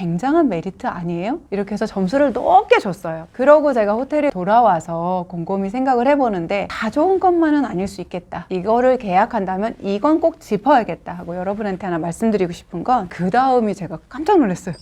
굉장한 메리트 아니에요? 이렇게 해서 점수를 높게 줬어요. 그러고 제가 호텔에 돌아와서 곰곰이 생각을 해보는데 다 좋은 것만은 아닐 수 있겠다. 이거를 계약한다면 이건 꼭 짚어야겠다 하고 여러분한테 하나 말씀드리고 싶은 건 그 다음이 제가 깜짝 놀랐어요.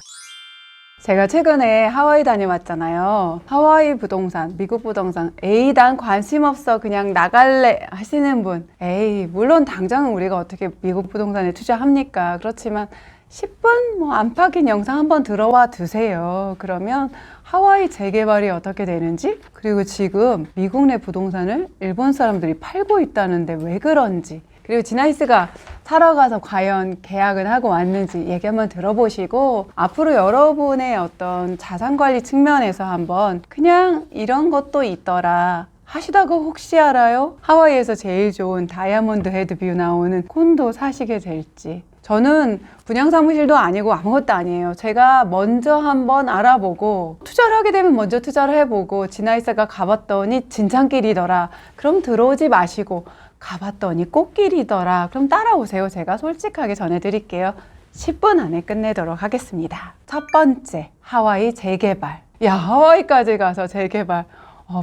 제가 최근에 하와이 다녀왔잖아요. 하와이 부동산, 미국 부동산, 에이, 난 관심 없어. 그냥 나갈래 하시는 분. 에이, 물론 당장은 우리가 어떻게 미국 부동산에 투자합니까? 그렇지만 10분 안팎인 영상 한번 들어와 두세요. 그러면 하와이 재개발이 어떻게 되는지, 그리고 지금 미국 내 부동산을 일본 사람들이 팔고 있다는데 왜 그런지, 그리고 지나이스가 사러 가서 과연 계약은 하고 왔는지 얘기 한번 들어보시고, 앞으로 여러분의 어떤 자산관리 측면에서 한번 그냥 이런 것도 있더라 하시다가 혹시 알아요? 하와이에서 제일 좋은 다이아몬드 헤드뷰 나오는 콘도 사시게 될지. 저는 분양사무실도 아니고 아무것도 아니에요. 제가 먼저 한번 알아보고 투자를 하게 되면 먼저 투자를 해보고, 지나이스가 가봤더니 진창길이더라. 그럼 들어오지 마시고, 가봤더니 꽃길이더라. 그럼 따라오세요. 제가 솔직하게 전해드릴게요. 10분 안에 끝내도록 하겠습니다. 첫 번째, 하와이 재개발. 야, 하와이까지 가서 재개발.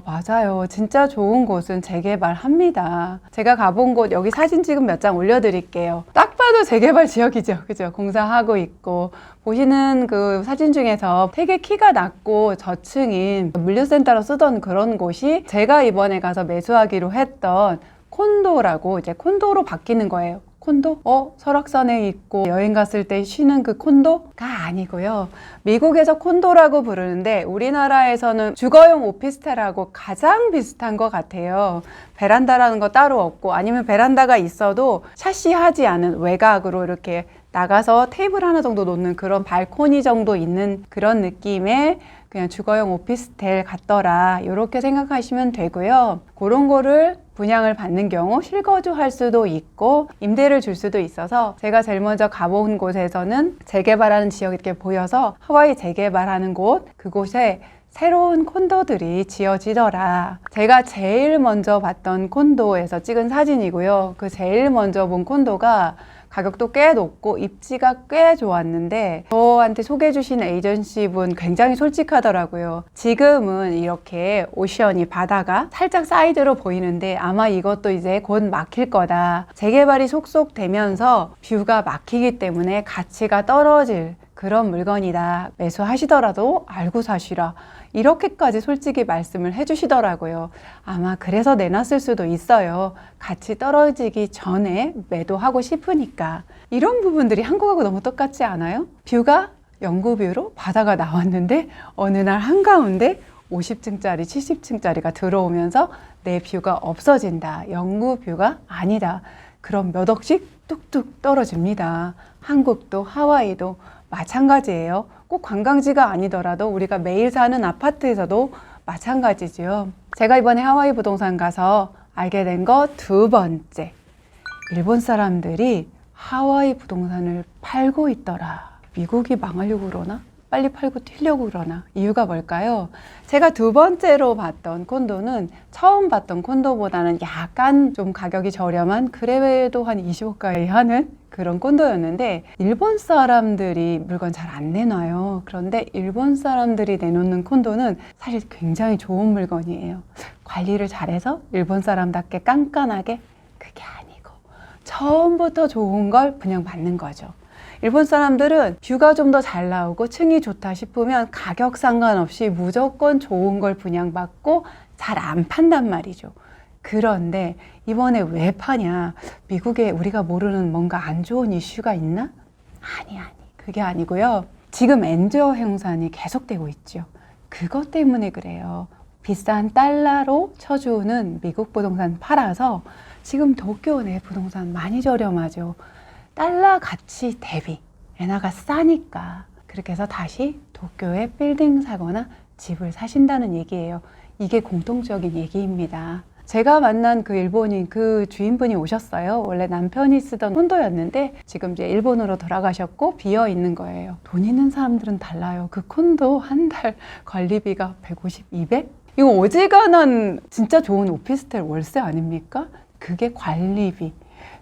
맞아요. 진짜 좋은 곳은 재개발합니다. 제가 가본 곳 여기 사진 지금 몇 장 올려드릴게요. 딱 봐도 재개발 지역이죠. 그죠? 공사하고 있고, 보시는 그 사진 중에서 되게 키가 낮고 저층인 물류센터로 쓰던 그런 곳이 제가 이번에 가서 매수하기로 했던 콘도라고, 이제 콘도로 바뀌는 거예요. 콘도? 설악산에 있고 여행 갔을 때 쉬는 그 콘도가 아니고요. 미국에서 콘도라고 부르는데 우리나라에서는 주거용 오피스텔하고 가장 비슷한 것 같아요. 베란다라는 거 따로 없고, 아니면 베란다가 있어도 샤시하지 않은 외곽으로 이렇게 나가서 테이블 하나 정도 놓는 그런 발코니 정도 있는 그런 느낌의 그냥 주거용 오피스텔 같더라, 이렇게 생각하시면 되고요. 그런 거를 분양을 받는 경우 실거주할 수도 있고 임대를 줄 수도 있어서, 제가 제일 먼저 가본 곳에서는 재개발하는 지역이 이렇게 보여서 하와이 재개발하는 곳, 그곳에 새로운 콘도들이 지어지더라. 제가 제일 먼저 봤던 콘도에서 찍은 사진이고요. 그 제일 먼저 본 콘도가 가격도 꽤 높고 입지가 꽤 좋았는데, 저한테 소개해 주신 에이전시 분 굉장히 솔직하더라고요. 지금은 이렇게 오션이, 바다가 살짝 사이드로 보이는데 아마 이것도 이제 곧 막힐 거다. 재개발이 속속 되면서 뷰가 막히기 때문에 가치가 떨어질 그런 물건이다. 매수하시더라도 알고 사시라. 이렇게까지 솔직히 말씀을 해주시더라고요. 아마 그래서 내놨을 수도 있어요. 가치 떨어지기 전에 매도하고 싶으니까. 이런 부분들이 한국하고 너무 똑같지 않아요? 뷰가 영구뷰로 바다가 나왔는데 어느 날 한가운데 50층짜리, 70층짜리가 들어오면서 내 뷰가 없어진다. 영구뷰가 아니다. 그럼 몇 억씩 뚝뚝 떨어집니다. 한국도 하와이도 마찬가지예요. 꼭 관광지가 아니더라도 우리가 매일 사는 아파트에서도 마찬가지죠. 제가 이번에 하와이 부동산 가서 알게 된 거 두 번째, 일본 사람들이 하와이 부동산을 팔고 있더라. 미국이 망하려고 그러나? 빨리 팔고 튀려고 그러나? 이유가 뭘까요? 제가 두 번째로 봤던 콘도는 처음 봤던 콘도보다는 약간 좀 가격이 저렴한, 그래도 한 20억가까이 하는 그런 콘도였는데, 일본 사람들이 물건 잘 안 내놔요. 그런데 일본 사람들이 내놓는 콘도는 사실 굉장히 좋은 물건이에요. 관리를 잘해서 일본 사람답게 깐깐하게, 그게 아니고 처음부터 좋은 걸 분양받는 거죠. 일본 사람들은 뷰가 좀 더 잘 나오고 층이 좋다 싶으면 가격 상관없이 무조건 좋은 걸 분양받고 잘 안 판단 말이죠. 그런데 이번에 왜 파냐? 미국에 우리가 모르는 뭔가 안 좋은 이슈가 있나? 아니, 그게 아니고요. 지금 엔저 형산이 계속되고 있죠. 그것 때문에 그래요. 비싼 달러로 쳐주는 미국 부동산 팔아서 지금 도쿄 내 부동산 많이 저렴하죠. 달러 가치 대비 엔화가 싸니까. 그렇게 해서 다시 도쿄에 빌딩 사거나 집을 사신다는 얘기예요. 이게 공통적인 얘기입니다. 제가 만난 그 일본인, 그 주인분이 오셨어요. 원래 남편이 쓰던 콘도였는데 지금 이제 일본으로 돌아가셨고 비어 있는 거예요. 돈 있는 사람들은 달라요. 그 콘도 한 달 관리비가 150, 200? 이거 어지간한 진짜 좋은 오피스텔 월세 아닙니까? 그게 관리비.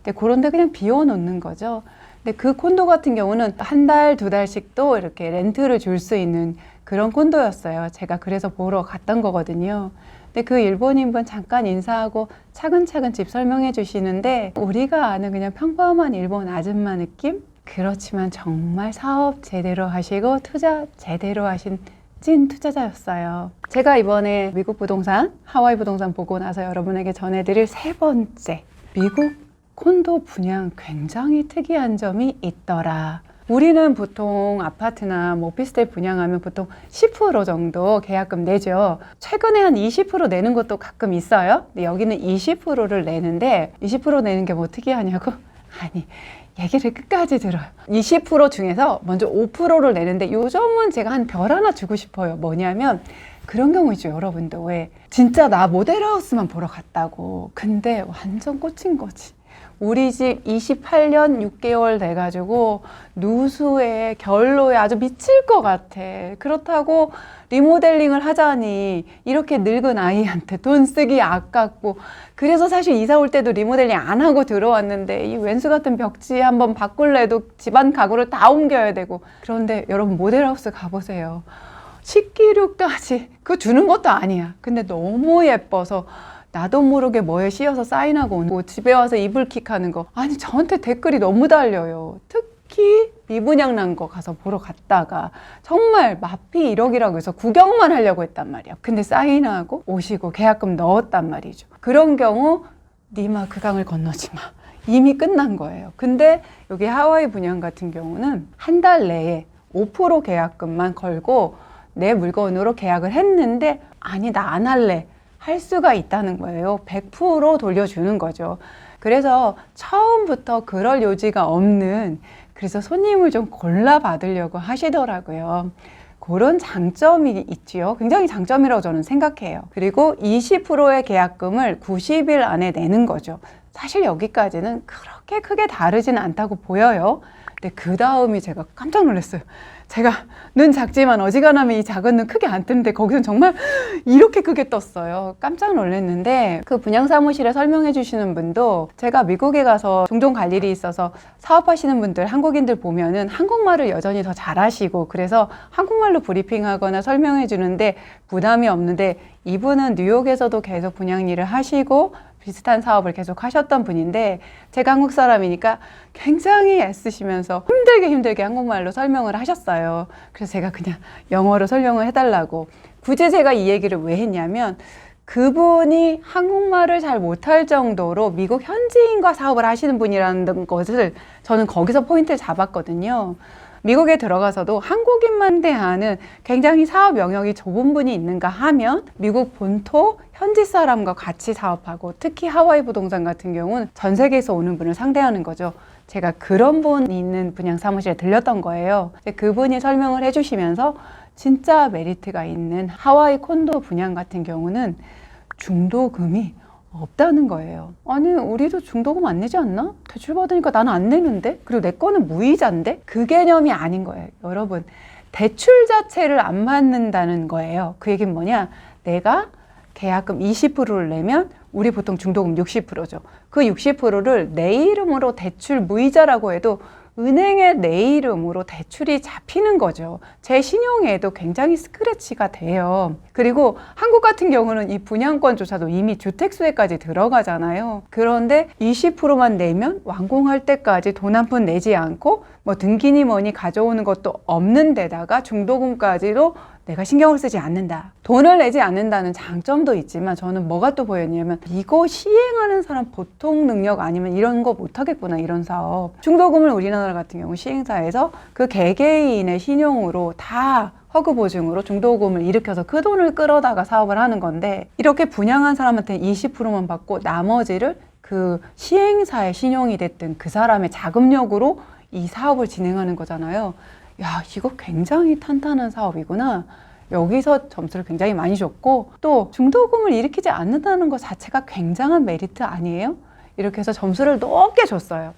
근데 그런데 그냥 비워 놓는 거죠. 근데 그 콘도 같은 경우는 한 달, 두 달씩도 이렇게 렌트를 줄 수 있는 그런 콘도였어요. 제가 그래서 보러 갔던 거거든요. 근데 그 일본인분 잠깐 인사하고 차근차근 집 설명해 주시는데 우리가 아는 그냥 평범한 일본 아줌마 느낌? 그렇지만 정말 사업 제대로 하시고 투자 제대로 하신 찐 투자자였어요. 제가 이번에 미국 부동산, 하와이 부동산 보고 나서 여러분에게 전해드릴 세 번째, 미국 콘도 분양 굉장히 특이한 점이 있더라. 우리는 보통 아파트나 뭐 오피스텔 분양하면 보통 10% 정도 계약금 내죠. 최근에 한 20% 내는 것도 가끔 있어요. 근데 여기는 20%를 내는데 20% 내는 게 뭐 특이하냐고? 아니, 얘기를 끝까지 들어요. 20% 중에서 먼저 5%를 내는데 요 점은 제가 한 별 하나 주고 싶어요. 뭐냐면 그런 경우 있죠. 여러분도 왜 진짜 나 모델하우스만 보러 갔다고. 근데 완전 꽂힌 거지. 우리 집 28년 6개월 돼가지고 누수에 결로에 아주 미칠 것 같아. 그렇다고 리모델링을 하자니 이렇게 늙은 아이한테 돈 쓰기 아깝고, 그래서 사실 이사 올 때도 리모델링 안 하고 들어왔는데 이 왼수 같은 벽지 한번 바꿀래도 집안 가구를 다 옮겨야 되고. 그런데 여러분 모델하우스 가보세요. 식기류까지 그거 주는 것도 아니야. 근데 너무 예뻐서 나도 모르게 뭐에 씌어서 사인하고 오고 집에 와서 이불킥 하는 거. 아니 저한테 댓글이 너무 달려요. 특히 미분양 난 거 가서 보러 갔다가 정말 마피 1억이라고 해서 구경만 하려고 했단 말이야. 근데 사인하고 오시고 계약금 넣었단 말이죠. 그런 경우 니마 그 강을 건너지 마. 이미 끝난 거예요. 근데 여기 하와이 분양 같은 경우는 한 달 내에 5% 계약금만 걸고 내 물건으로 계약을 했는데 아니 나 안 할래. 할 수가 있다는 거예요. 100% 돌려주는 거죠. 그래서 처음부터 그럴 요지가 없는, 그래서 손님을 좀 골라 받으려고 하시더라고요. 그런 장점이 있지요. 굉장히 장점이라고 저는 생각해요. 그리고 20%의 계약금을 90일 안에 내는 거죠. 사실 여기까지는 그렇게 크게 다르지는 않다고 보여요. 근데 그 다음이 제가 깜짝 놀랐어요. 제가 눈 작지만 어지간하면 이 작은 눈 크게 안 뜨는데 거기서는 정말 이렇게 크게 떴어요. 깜짝 놀랐는데 그 분양사무실에 설명해 주시는 분도 제가 미국에 가서 종종 갈 일이 있어서 사업하시는 분들, 한국인들 보면은 한국말을 여전히 더 잘하시고 그래서 한국말로 브리핑하거나 설명해 주는데 부담이 없는데, 이분은 뉴욕에서도 계속 분양 일을 하시고 비슷한 사업을 계속 하셨던 분인데 제가 한국 사람이니까 굉장히 애쓰시면서 힘들게 한국말로 설명을 하셨어요. 그래서 제가 그냥 영어로 설명을 해달라고. 굳이 제가 이 얘기를 왜 했냐면 그분이 한국말을 잘 못할 정도로 미국 현지인과 사업을 하시는 분이라는 것을 저는 거기서 포인트를 잡았거든요. 미국에 들어가서도 한국인만 대하는 굉장히 사업 영역이 좁은 분이 있는가 하면 미국 본토 현지 사람과 같이 사업하고, 특히 하와이 부동산 같은 경우는 전 세계에서 오는 분을 상대하는 거죠. 제가 그런 분이 있는 분양 사무실에 들렸던 거예요. 그분이 설명을 해주시면서 진짜 메리트가 있는 하와이 콘도 분양 같은 경우는 중도금이 없다는 거예요. 아니 우리도 중도금 안 내지 않나? 대출 받으니까 나는 안 내는데? 그리고 내 거는 무이자인데? 그 개념이 아닌 거예요. 여러분, 대출 자체를 안 받는다는 거예요. 그 얘기는 뭐냐? 내가 계약금 20%를 내면 우리 보통 중도금 60%죠. 그 60%를 내 이름으로 대출 무이자라고 해도 은행에 내 이름으로 대출이 잡히는 거죠. 제 신용에도 굉장히 스크래치가 돼요. 그리고 한국 같은 경우는 이 분양권조차도 이미 주택수혜까지 들어가잖아요. 그런데 20%만 내면 완공할 때까지 돈 한 푼 내지 않고 뭐 등기니 뭐니 가져오는 것도 없는 데다가 중도금까지도 내가 신경을 쓰지 않는다. 돈을 내지 않는다는 장점도 있지만 저는 뭐가 또 보였냐면 이거 시행하는 사람 보통 능력 아니면 이런 거 못하겠구나, 이런 사업. 중도금을 우리나라 같은 경우 시행사에서 그 개개인의 신용으로 다 허그보증으로 중도금을 일으켜서 그 돈을 끌어다가 사업을 하는 건데, 이렇게 분양한 사람한테 20%만 받고 나머지를 그 시행사의 신용이 됐든 그 사람의 자금력으로 이 사업을 진행하는 거잖아요. 야, 이거 굉장히 탄탄한 사업이구나. 여기서 점수를 굉장히 많이 줬고, 또 중도금을 일으키지 않는다는 것 자체가 굉장한 메리트 아니에요? 이렇게 해서 점수를 높게 줬어요.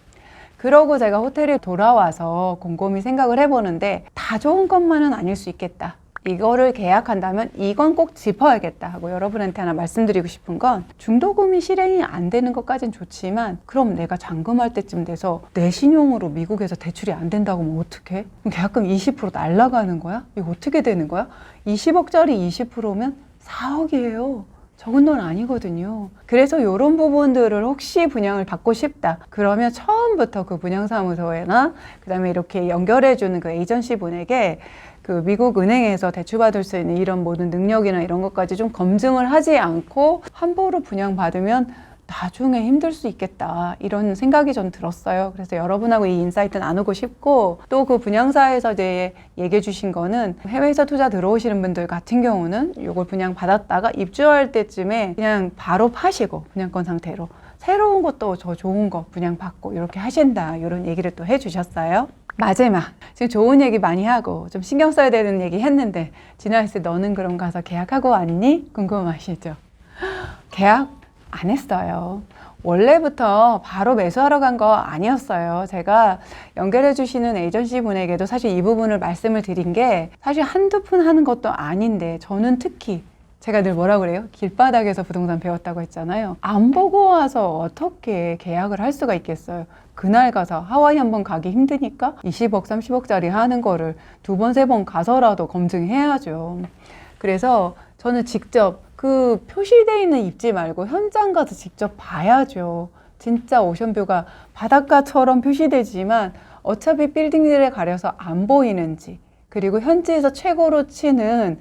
그러고 제가 호텔에 돌아와서 곰곰이 생각을 해보는데 다 좋은 것만은 아닐 수 있겠다. 이거를 계약한다면 이건 꼭 짚어야겠다 하고 여러분한테 하나 말씀드리고 싶은 건 중도금이 실행이 안 되는 것까진 좋지만 그럼 내가 잔금할 때쯤 돼서 내 신용으로 미국에서 대출이 안 된다고 하면 어떡해? 그럼 계약금 20% 날라가는 거야? 이거 어떻게 되는 거야? 20억짜리 20%면 4억이에요. 적은 돈 아니거든요. 그래서 이런 부분들을 혹시 분양을 받고 싶다. 그러면 처음부터 그 분양사무소에나 그다음에 이렇게 연결해주는 그 에이전시 분에게 그 미국 은행에서 대출받을 수 있는 이런 모든 능력이나 이런 것까지 좀 검증을 하지 않고 함부로 분양받으면 나중에 힘들 수 있겠다 이런 생각이 전 들었어요. 그래서 여러분하고 이 인사이트 나누고 싶고 또 그 분양사에서 이제 얘기해 주신 거는 해외에서 투자 들어오시는 분들 같은 경우는 이걸 분양 받았다가 입주할 때쯤에 그냥 바로 파시고 분양권 상태로 새로운 것도 저 좋은 거 분양 받고 이렇게 하신다 이런 얘기를 또 해주셨어요. 마지막 지금 좋은 얘기 많이 하고 좀 신경 써야 되는 얘기 했는데 진아이스 너는 그럼 가서 계약하고 왔니? 궁금하시죠? 계약 안 했어요. 원래부터 바로 매수하러 간 거 아니었어요. 제가 연결해 주시는 에이전시 분에게도 사실 이 부분을 말씀을 드린 게 사실 한두 푼 하는 것도 아닌데 저는 특히 제가 늘 뭐라 그래요? 길바닥에서 부동산 배웠다고 했잖아요. 안 보고 와서 어떻게 계약을 할 수가 있겠어요? 그날 가서 하와이 한번 가기 힘드니까 20억, 30억짜리 하는 거를 두 번, 세 번 가서라도 검증해야죠. 그래서 저는 직접 그 표시되어 있는 입지 말고 현장 가서 직접 봐야죠. 진짜 오션뷰가 바닷가처럼 표시되지만 어차피 빌딩들에 가려서 안 보이는지 그리고 현지에서 최고로 치는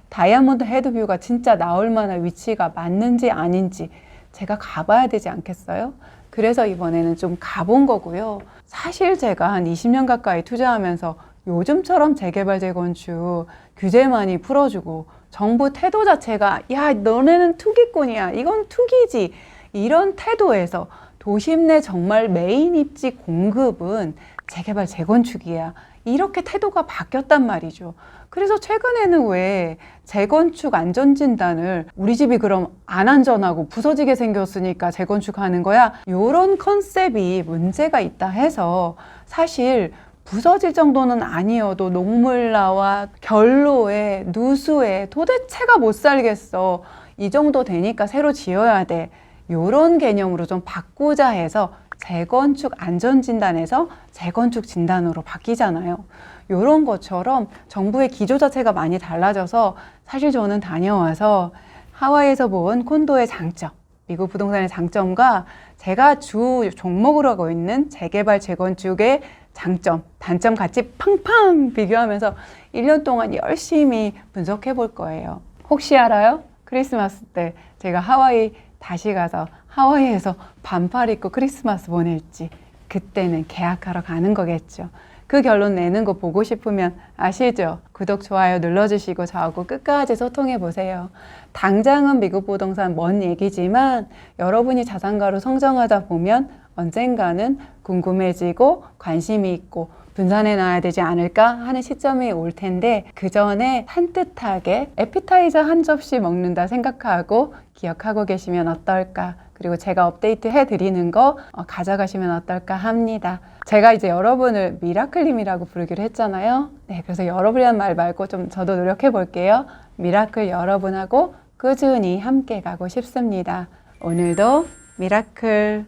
다이아몬드 헤드뷰가 진짜 나올 만한 위치가 맞는지 아닌지 제가 가봐야 되지 않겠어요? 그래서 이번에는 좀 가본 거고요. 사실 제가 한 20년 가까이 투자하면서 요즘처럼 재개발 재건축 규제 많이 풀어주고 정부 태도 자체가 야 너네는 투기꾼이야 이건 투기지 이런 태도에서 도심 내 정말 메인 입지 공급은 재개발 재건축이야 이렇게 태도가 바뀌었단 말이죠. 그래서 최근에는 왜 재건축 안전진단을 우리 집이 그럼 안 안전하고 부서지게 생겼으니까 재건축하는 거야 이런 컨셉이 문제가 있다 해서 사실 부서질 정도는 아니어도 녹물나와 결로에 누수에 도대체가 못 살겠어 이 정도 되니까 새로 지어야 돼 이런 개념으로 좀 바꾸자 해서 재건축 안전진단에서 재건축 진단으로 바뀌잖아요. 이런 것처럼 정부의 기조 자체가 많이 달라져서 사실 저는 다녀와서 하와이에서 본 콘도의 장점 미국 부동산의 장점과 제가 주 종목으로 하고 있는 재개발 재건축의 장점, 단점 같이 팡팡 비교하면서 1년 동안 열심히 분석해 볼 거예요. 혹시 알아요? 크리스마스 때 제가 하와이 다시 가서 하와이에서 반팔 입고 크리스마스 보낼지 그때는 계약하러 가는 거겠죠. 그 결론 내는 거 보고 싶으면 아시죠? 구독, 좋아요 눌러주시고 저하고 끝까지 소통해 보세요. 당장은 미국 부동산 먼 얘기지만 여러분이 자산가로 성장하다 보면 언젠가는 궁금해지고 관심이 있고 분산해 놔야 되지 않을까 하는 시점이 올 텐데 그 전에 산뜻하게 에피타이저 한 접시 먹는다 생각하고 기억하고 계시면 어떨까 그리고 제가 업데이트 해드리는 거 가져가시면 어떨까 합니다. 제가 이제 여러분을 미라클님이라고 부르기로 했잖아요. 네, 그래서 여러분이라는 말 말고 좀 저도 노력해 볼게요. 미라클 여러분하고 꾸준히 함께 가고 싶습니다. 오늘도 미라클